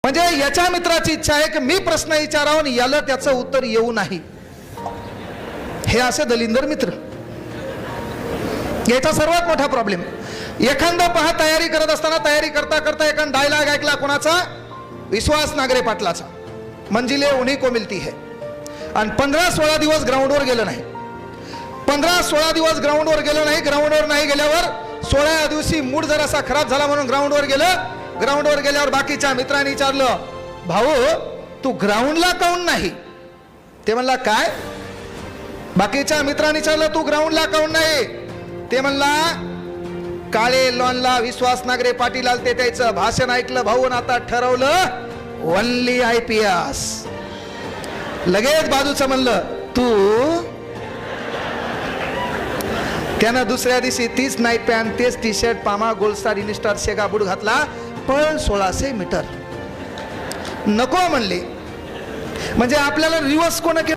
म्हणजे याच्या मित्राची इच्छा आहे की मी प्रश्न विचारावा आणि याला त्याचं उत्तर येऊ नाही. हे असे दलिंदर मित्र. याचा सर्वात मोठा प्रॉब्लेम. एखादा पहा तयारी करत असताना तयारी करता करता एखादा डायलॉग ऐकला कोणाचा, विश्वास नागरे पाटलाचा, मंजिले उन्हीं को मिलती है. आणि 15-16 दिवस ग्राउंडवर गेलं नाही. 15-16 दिवस ग्राउंडवर गेलं नाही. ग्राउंडवर नाही गेल्यावर 16व्या दिवशी मूड जरासा खराब झाला म्हणून ग्राउंडवर गेलं. ग्राउंडवर गेल्यावर बाकीच्या मित्रांनी विचारलं, भाऊ तू ग्राउंडला काऊन नाही? ते म्हणला काय? बाकीच्या मित्रांनी विचारलं तू ग्राउंडला काऊन नाही? ते म्हणला काळे लॉनला विश्वास नागरे पाटील आलते, त्याचं भाषण ऐकलं भाऊ, आता ठरवलं ओनली IPS. लगेच बाजूचं म्हणलं तू. त्यानं दुसऱ्या दिवशी 30 नाईट पॅन्ट, 30 टी-शर्ट, पामा, गोल्ड स्टार, इनिस्टार, शेगा बूट घातला. पण 1600 मीटर नको म्हणले. म्हणजे आपल्याला रिवर्स कोण केलं?